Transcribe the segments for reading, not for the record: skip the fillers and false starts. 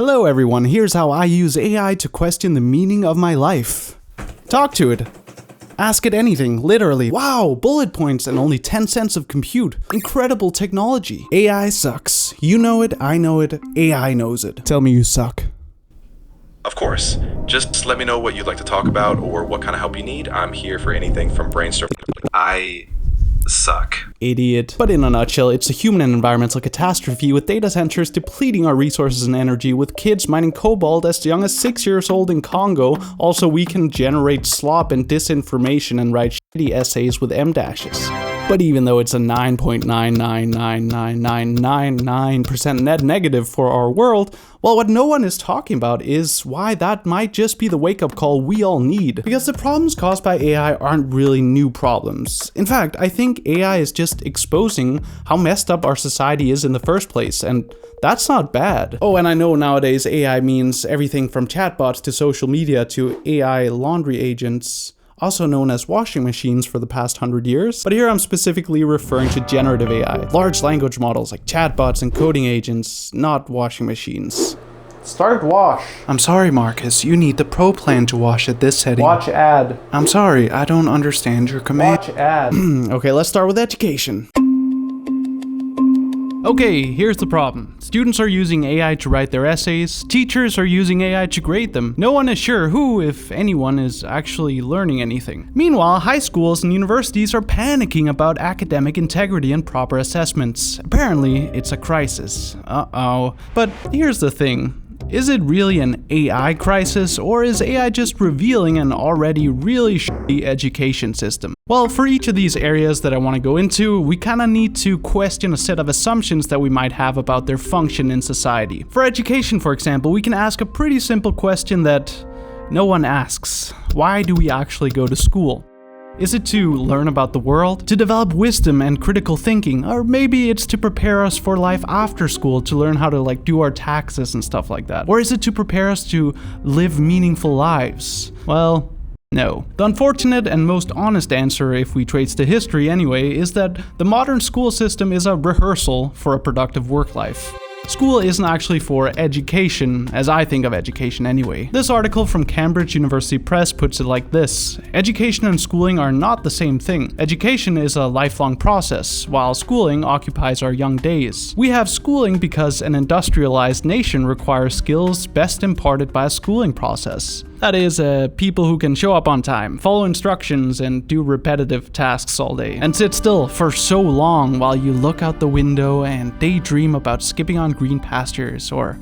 Hello everyone, here's how I use AI to question the meaning of my life. Talk to it. Ask it anything, literally. Wow, bullet points and only 10 cents of compute. Incredible technology. AI sucks. You know it, I know it, AI knows it. Tell me you suck. Of course. Just let me know what you'd like to talk about or what kind of help you need. I'm here for anything from brainstorming. I suck. Idiot. But in a nutshell, it's a human and environmental catastrophe with data centers depleting our resources and energy, with kids mining cobalt as young as 6 years old in Congo. Also, we can generate slop and disinformation and write shitty essays with M dashes. But even though it's a 9.9999999% net negative for our world, well, what no one is talking about is why that might just be the wake-up call we all need. Because the problems caused by AI aren't really new problems. In fact, I think AI is just exposing how messed up our society is in the first place, and that's not bad. Oh, and I know nowadays AI means everything from chatbots to social media to AI laundry agents, also known as washing machines for the past 100 years. But here I'm specifically referring to generative AI, large language models like chatbots and coding agents, not washing machines. Start wash. I'm sorry, Marcus, you need the pro plan to wash at this setting. Watch ad. I'm sorry, I don't understand your command. Watch ad. Okay, let's start with education. Okay, here's the problem. Students are using AI to write their essays, teachers are using AI to grade them. No one is sure who, if anyone, is actually learning anything. Meanwhile, high schools and universities are panicking about academic integrity and proper assessments. Apparently, it's a crisis. Uh-oh. But here's the thing. Is it really an AI crisis, or is AI just revealing an already really shitty education system? Well, for each of these areas that I want to go into, we kinda need to question a set of assumptions that we might have about their function in society. For education, for example, we can ask a pretty simple question that no one asks. Why do we actually go to school? Is it to learn about the world, to develop wisdom and critical thinking, or maybe it's to prepare us for life after school, to learn how to do our taxes and stuff like that? Or is it to prepare us to live meaningful lives? Well, no. The unfortunate and most honest answer, if we trace to history anyway, is that the modern school system is a rehearsal for a productive work life. School isn't actually for education, as I think of education anyway. This article from Cambridge University Press puts it like this: education and schooling are not the same thing. Education is a lifelong process, while schooling occupies our young days. We have schooling because an industrialized nation requires skills best imparted by a schooling process. That is, people who can show up on time, follow instructions, and do repetitive tasks all day, and sit still for so long while you look out the window and daydream about skipping on green pastures or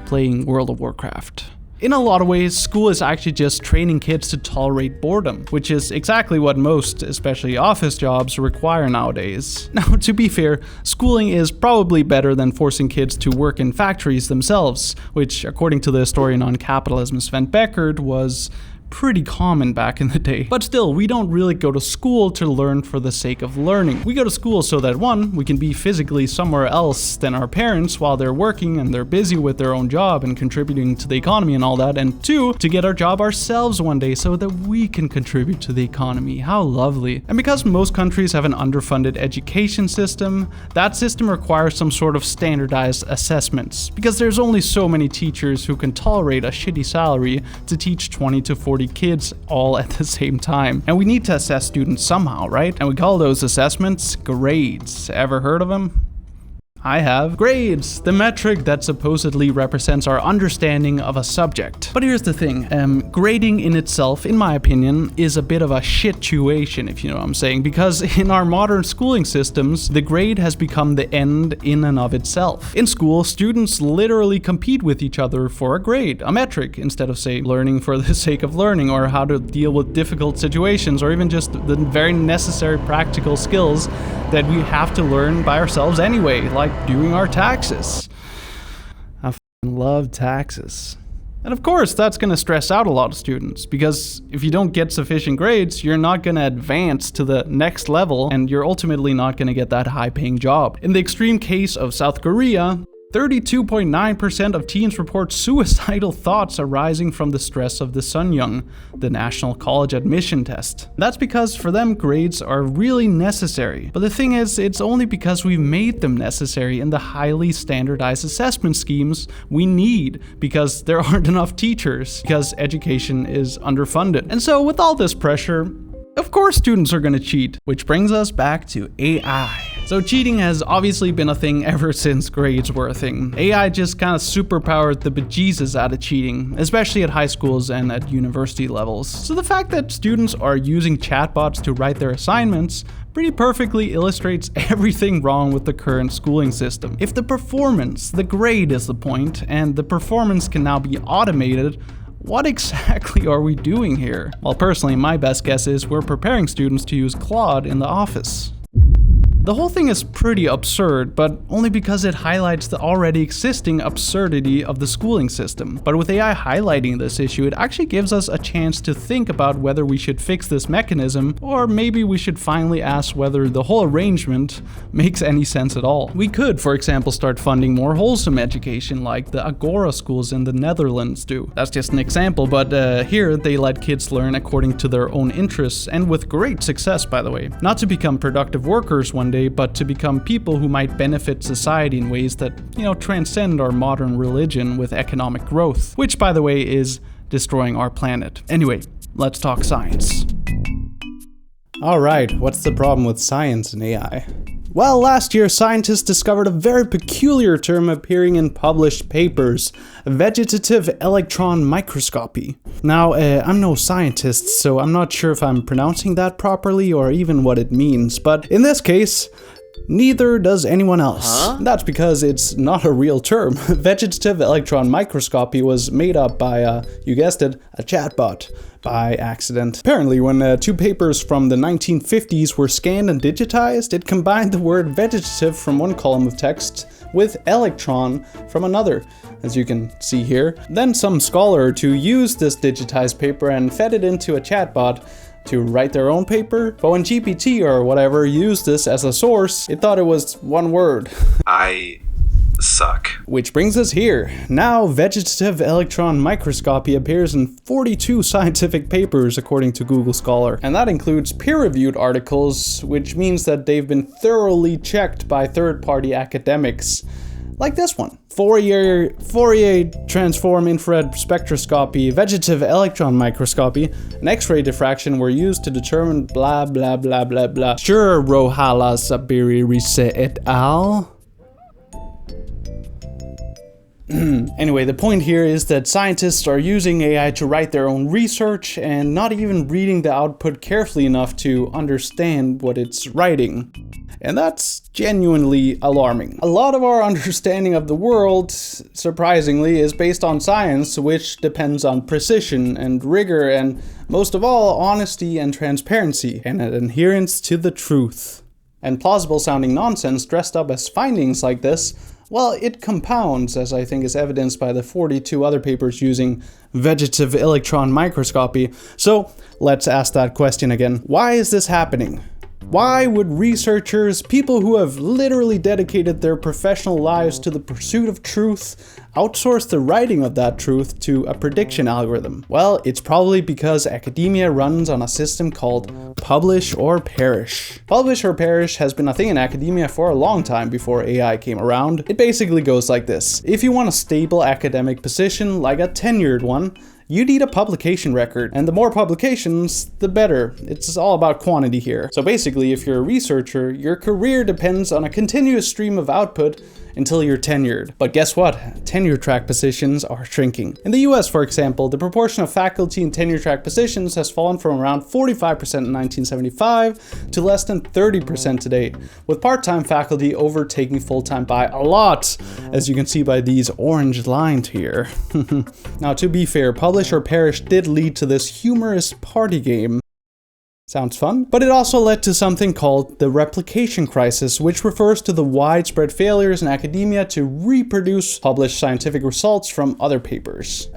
playing World of Warcraft. In a lot of ways, school is actually just training kids to tolerate boredom, which is exactly what most, especially office jobs, require nowadays. Now, to be fair, schooling is probably better than forcing kids to work in factories themselves, which, according to the historian on Capitalism, Sven Becker, was pretty common back in the day. But still, we don't really go to school to learn for the sake of learning. We go to school so that, one, we can be physically somewhere else than our parents while they're working and they're busy with their own job and contributing to the economy and all that, and two, to get our job ourselves one day so that we can contribute to the economy. How lovely. And because most countries have an underfunded education system, that system requires some sort of standardized assessments, because there's only so many teachers who can tolerate a shitty salary to teach 20 to 40 kids all at the same time. And we need to assess students somehow, right? And we call those assessments grades. Ever heard of them? I have. Grades, the metric that supposedly represents our understanding of a subject. But here's the thing, grading in itself, in my opinion, is a bit of a shit-tuation, if you know what I'm saying, because in our modern schooling systems, the grade has become the end in and of itself. In school, students literally compete with each other for a grade, a metric, instead of, say, learning for the sake of learning, or how to deal with difficult situations, or even just the very necessary practical skills that we have to learn by ourselves anyway, like doing our taxes. I love taxes. And of course, that's going to stress out a lot of students, because if you don't get sufficient grades, you're not going to advance to the next level, and you're ultimately not going to get that high-paying job. In the extreme case of South Korea, 32.9% of teens report suicidal thoughts arising from the stress of the Sun Young, the national college admission test. That's because for them grades are really necessary. But the thing is, it's only because we've made them necessary in the highly standardized assessment schemes we need, because there aren't enough teachers, because education is underfunded. And so with all this pressure, of course students are gonna cheat, which brings us back to AI. So cheating has obviously been a thing ever since grades were a thing. AI just kind of superpowered the bejesus out of cheating, especially at high schools and at university levels. So the fact that students are using chatbots to write their assignments pretty perfectly illustrates everything wrong with the current schooling system. If the performance, the grade is the point, and the performance can now be automated, what exactly are we doing here? Well, personally, my best guess is we're preparing students to use Claude in the office. The whole thing is pretty absurd, but only because it highlights the already existing absurdity of the schooling system. But with AI highlighting this issue, it actually gives us a chance to think about whether we should fix this mechanism, or maybe we should finally ask whether the whole arrangement makes any sense at all. We could, for example, start funding more wholesome education like the Agora schools in the Netherlands do. That's just an example, but here they let kids learn according to their own interests, and with great success, by the way. Not to become productive workers one day, but to become people who might benefit society in ways that, transcend our modern religion with economic growth, which, by the way, is destroying our planet. Anyway, let's talk science. Alright, what's the problem with science and AI? Well, last year scientists discovered a very peculiar term appearing in published papers: vegetative electron microscopy. Now, I'm no scientist, so I'm not sure if I'm pronouncing that properly or even what it means, but in this case, neither does anyone else. That's because it's not a real term. Vegetative electron microscopy was made up by, you guessed it, a chatbot. By accident. Apparently, when two papers from the 1950s were scanned and digitized, it combined the word vegetative from one column of text with electron from another, as you can see here. Then some scholar or two used this digitized paper and fed it into a chatbot to write their own paper, but when GPT or whatever used this as a source, it thought it was one word. I suck. Which brings us here. Now, vegetative electron microscopy appears in 42 scientific papers according to Google Scholar, and that includes peer-reviewed articles, which means that they've been thoroughly checked by third-party academics. Like this one. Fourier transform infrared spectroscopy, vegetative electron microscopy, and X-ray diffraction were used to determine blah blah blah blah blah. Sure, Rohala Sabiri Rise et al. Anyway, the point here is that scientists are using AI to write their own research and not even reading the output carefully enough to understand what it's writing. And that's genuinely alarming. A lot of our understanding of the world, surprisingly, is based on science, which depends on precision and rigor and, most of all, honesty and transparency, and an adherence to the truth. And plausible sounding nonsense dressed up as findings like this, well, it compounds, as I think is evidenced by the 42 other papers using vegetative electron microscopy. So let's ask that question again. Why is this happening? Why would researchers, people who have literally dedicated their professional lives to the pursuit of truth, outsource the writing of that truth to a prediction algorithm? Well, it's probably because academia runs on a system called publish or perish. Publish or perish has been a thing in academia for a long time before AI came around. It basically goes like this. If you want a stable academic position, like a tenured one, you need a publication record, and the more publications, the better. It's all about quantity here. So basically, if you're a researcher, your career depends on a continuous stream of output until you're tenured. But guess what? Tenure track positions are shrinking. In the US, for example, the proportion of faculty in tenure track positions has fallen from around 45% in 1975 to less than 30% today, with part-time faculty overtaking full-time by a lot, as you can see by these orange lines here. Now, to be fair, publish or perish did lead to this humorous party game Sounds fun. But it also led to something called the replication crisis, which refers to the widespread failures in academia to reproduce published scientific results from other papers,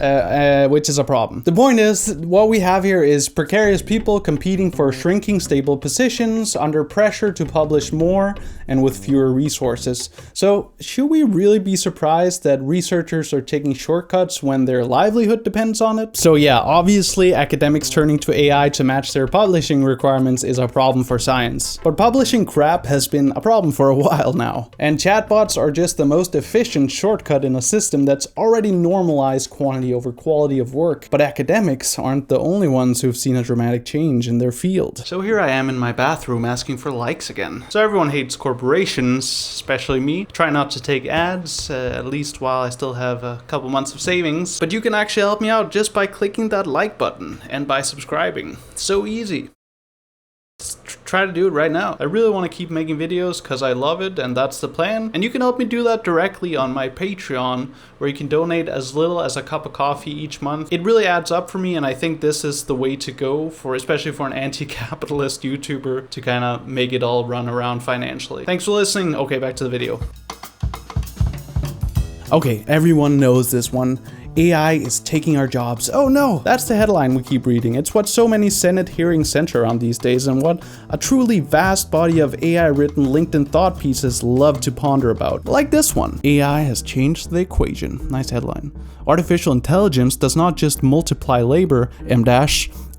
which is a problem. The point is, what we have here is precarious people competing for shrinking stable positions under pressure to publish more and with fewer resources. So should we really be surprised that researchers are taking shortcuts when their livelihood depends on it? So yeah, obviously academics turning to AI to match their publishing requirements is a problem for science. But publishing crap has been a problem for a while now. And chatbots are just the most efficient shortcut in a system that's already normalized quantity over quality of work. But academics aren't the only ones who've seen a dramatic change in their field. So here I am in my bathroom asking for likes again. So everyone hates corporations, especially me. Try not to take ads, at least while I still have a couple months of savings. But you can actually help me out just by clicking that like button and by subscribing. So easy. Try to do it right now. I really want to keep making videos because I love it and that's the plan. And you can help me do that directly on my Patreon, where you can donate as little as a cup of coffee each month. It really adds up for me, and I think this is the way to go for, especially for an anti-capitalist YouTuber, to kind of make it all run around financially. Thanks for listening. Okay, back to the video. Okay, everyone knows this one. AI is taking our jobs. Oh no, that's the headline we keep reading. It's what so many Senate hearings center on these days, and what a truly vast body of AI-written LinkedIn thought pieces love to ponder about. Like this one. AI has changed the equation. Nice headline. Artificial intelligence does not just multiply labor,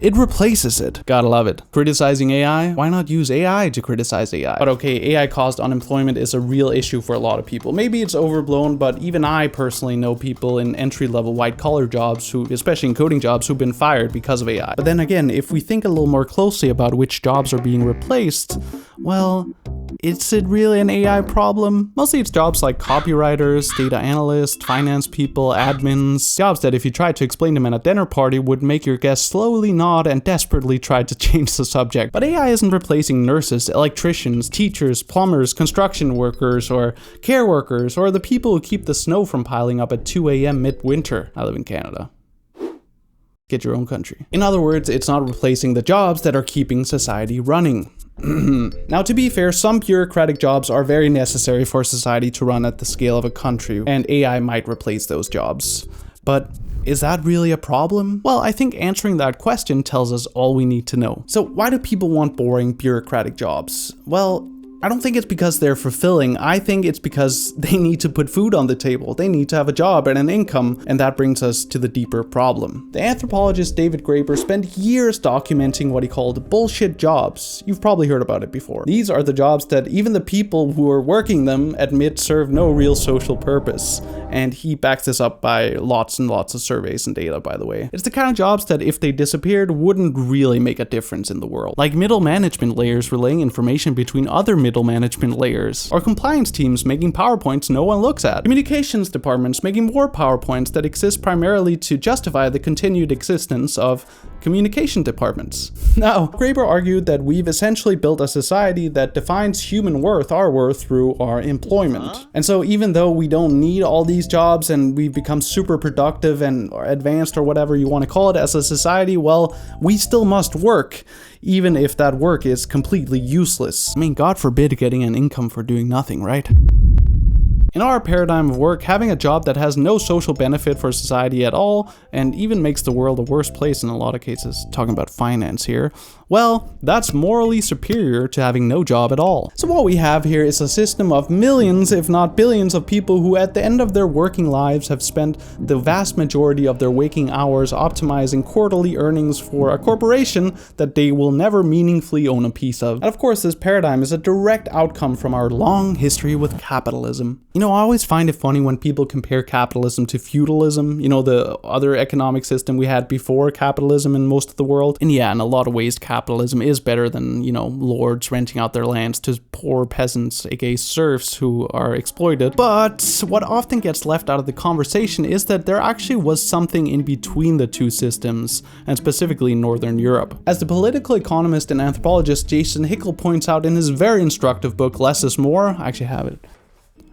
it replaces it. Gotta love it. Criticizing AI? Why not use AI to criticize AI? But okay, AI-caused unemployment is a real issue for a lot of people. Maybe it's overblown, but even I personally know people in entry-level white-collar jobs, who, especially in coding jobs, who've been fired because of AI. But then again, if we think a little more closely about which jobs are being replaced, well, is it really an AI problem? Mostly it's jobs like copywriters, data analysts, finance people, admins, jobs that if you tried to explain them at a dinner party would make your guests slowly nod and desperately try to change the subject. But AI isn't replacing nurses, electricians, teachers, plumbers, construction workers, or care workers, or the people who keep the snow from piling up at 2 a.m. midwinter. I live in Canada. Get your own country. In other words, it's not replacing the jobs that are keeping society running. Now, to be fair, some bureaucratic jobs are very necessary for society to run at the scale of a country, and AI might replace those jobs. But is that really a problem? Well, I think answering that question tells us all we need to know. So why do people want boring bureaucratic jobs? Well, I don't think it's because they're fulfilling. I think it's because they need to put food on the table. They need to have a job and an income, and that brings us to the deeper problem. The anthropologist David Graeber spent years documenting what he called bullshit jobs. You've probably heard about it before. These are the jobs that even the people who are working them admit serve no real social purpose. And he backs this up by lots and lots of surveys and data, by the way. It's the kind of jobs that if they disappeared wouldn't really make a difference in the world. Like middle management layers relaying information between other middle management layers, or compliance teams making PowerPoints no one looks at, communications departments making more PowerPoints that exist primarily to justify the continued existence of communication departments. Now, Graeber argued that we've essentially built a society that defines human worth, our worth, through our employment. And so even though we don't need all these jobs and we've become super productive and advanced or whatever you want to call it as a society, well, we still must work, even if that work is completely useless. I mean, God forbid getting an income for doing nothing, right? In our paradigm of work, having a job that has no social benefit for society at all, and even makes the world a worse place in a lot of cases, talking about finance here, well, that's morally superior to having no job at all. So what we have here is a system of millions, if not billions, of people who at the end of their working lives have spent the vast majority of their waking hours optimizing quarterly earnings for a corporation that they will never meaningfully own a piece of. And of course, this paradigm is a direct outcome from our long history with capitalism. You know, I always find it funny when people compare capitalism to feudalism, you know, the other economic system we had before capitalism in most of the world. And yeah, in a lot of ways, capitalism is better than, you know, lords renting out their lands to poor peasants, aka serfs, who are exploited. But what often gets left out of the conversation is that there actually was something in between the two systems, and specifically in Northern Europe. As the political economist and anthropologist Jason Hickel points out in his very instructive book, Less is More, I actually have it.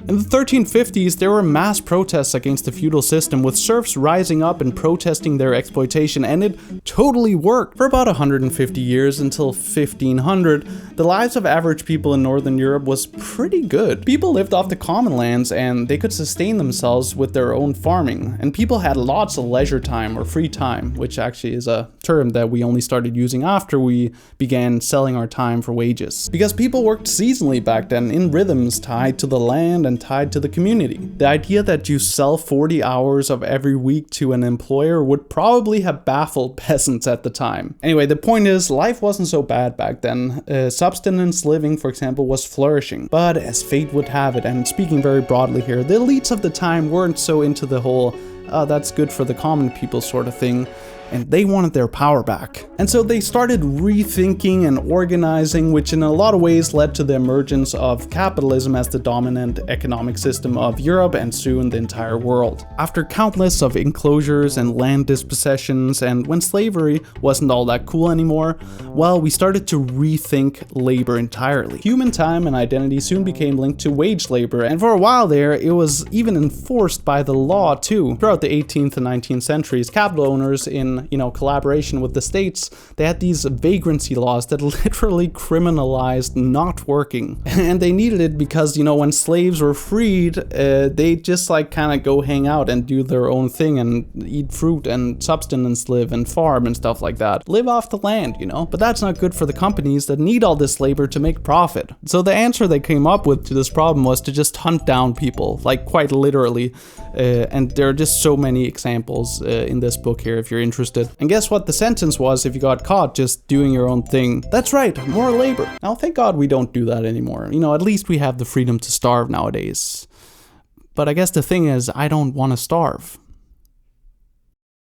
In the 1350s, there were mass protests against the feudal system, with serfs rising up and protesting their exploitation, and it totally worked. For about 150 years, until 1500, the lives of average people in Northern Europe was pretty good. People lived off the common lands, and they could sustain themselves with their own farming, and people had lots of leisure time or free time, which actually is a term that we only started using after we began selling our time for wages. Because people worked seasonally back then, in rhythms tied to the land and tied to the community. The idea that you sell 40 hours of every week to an employer would probably have baffled peasants at the time. Anyway, the point is, life wasn't so bad back then. Subsistence living, for example, was flourishing. But as fate would have it, and speaking very broadly here, the elites of the time weren't so into the whole that's good for the common people sort of thing, and they wanted their power back. And so they started rethinking and organizing, which in a lot of ways led to the emergence of capitalism as the dominant economic system of Europe and soon the entire world. After countless of enclosures and land dispossessions, and when slavery wasn't all that cool anymore, well, we started to rethink labor entirely. Human time and identity soon became linked to wage labor, and for a while there, it was even enforced by the law too. Throughout the 18th and 19th centuries, capital owners in collaboration with the states, they had these vagrancy laws that literally criminalized not working. And they needed it because, when slaves were freed, they just kind of go hang out and do their own thing and eat fruit and subsistence live and farm and stuff like that. Live off the land, But that's not good for the companies that need all this labor to make profit. So the answer they came up with to this problem was to just hunt down people, quite literally. And there are just so many examples in this book here if you're interested. And guess what the sentence was if you got caught just doing your own thing? That's right, more labor. Now, thank God we don't do that anymore. At least we have the freedom to starve nowadays. But I guess the thing is, I don't want to starve.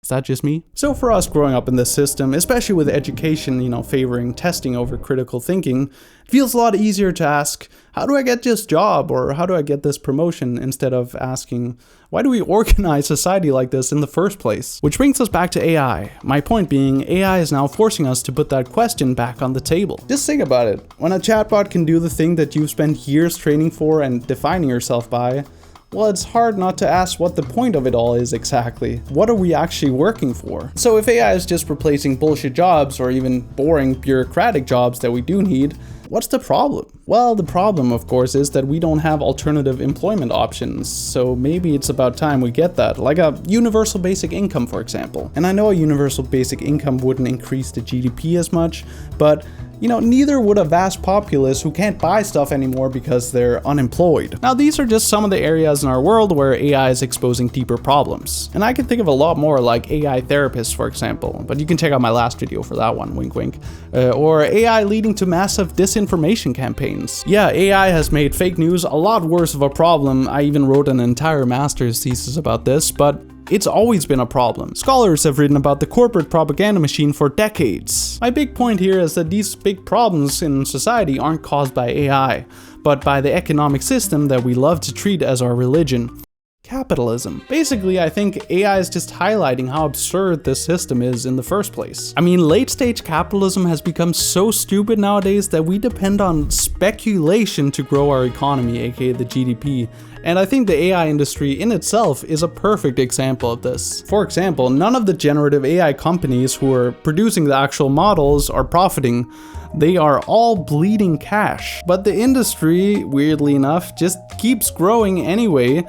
Is that just me? So for us growing up in this system, especially with education, favoring testing over critical thinking, it feels a lot easier to ask, how do I get this job? Or how do I get this promotion? Instead of asking, why do we organize society like this in the first place? Which brings us back to AI. My point being, AI is now forcing us to put that question back on the table. Just think about it. When a chatbot can do the thing that you've spent years training for and defining yourself by, well, it's hard not to ask what the point of it all is exactly. What are we actually working for? So if AI is just replacing bullshit jobs or even boring bureaucratic jobs that we do need, what's the problem? Well, the problem, of course, is that we don't have alternative employment options, so maybe it's about time we get that, like a universal basic income, for example. And I know a universal basic income wouldn't increase the GDP as much, but neither would a vast populace who can't buy stuff anymore because they're unemployed. Now, these are just some of the areas in our world where AI is exposing deeper problems. And I can think of a lot more, like AI therapists, for example, but you can check out my last video for that one, wink wink. Or AI leading to massive disinformation campaigns. Yeah, AI has made fake news a lot worse of a problem. I even wrote an entire master's thesis about this, but it's always been a problem. Scholars have written about the corporate propaganda machine for decades. My big point here is that these big problems in society aren't caused by AI, but by the economic system that we love to treat as our religion. Capitalism. Basically, I think AI is just highlighting how absurd this system is in the first place. I mean, late-stage capitalism has become so stupid nowadays that we depend on speculation to grow our economy, aka the GDP. And I think the AI industry in itself is a perfect example of this. For example, none of the generative AI companies who are producing the actual models are profiting. They are all bleeding cash. But the industry, weirdly enough, just keeps growing anyway,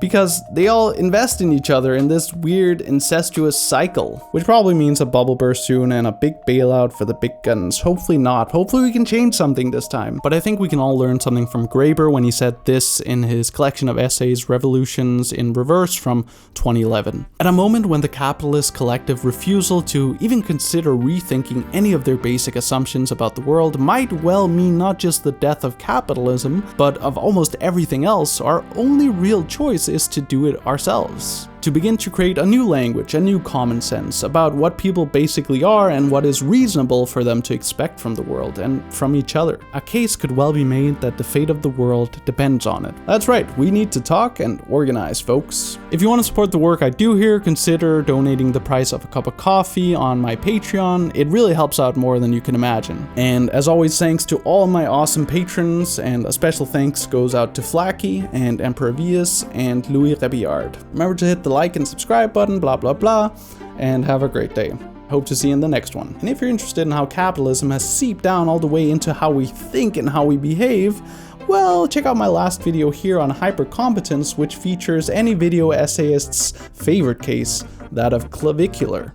because they all invest in each other in this weird incestuous cycle, which probably means a bubble burst soon and a big bailout for the big guns. Hopefully not. Hopefully we can change something this time. But I think we can all learn something from Graeber when he said this in his collection of essays Revolutions in Reverse from 2011. At a moment when the capitalist collective refusal to even consider rethinking any of their basic assumptions about the world might well mean not just the death of capitalism, but of almost everything else, our only real choice is to do it ourselves. to begin to create a new language, a new common sense about what people basically are and what is reasonable for them to expect from the world and from each other. A case could well be made that the fate of the world depends on it. That's right, we need to talk and organize, folks. If you want to support the work I do here, consider donating the price of a cup of coffee on my Patreon. It really helps out more than you can imagine. And as always, thanks to all my awesome patrons, and a special thanks goes out to Flaky and Emperor Vias and Louis Rebillard. Remember to hit the like and subscribe button, blah blah blah, and have a great day. Hope to see you in the next one. And if you're interested in how capitalism has seeped down all the way into how we think and how we behave, well, check out my last video here on hypercompetence, which features any video essayist's favorite case, that of clavicular.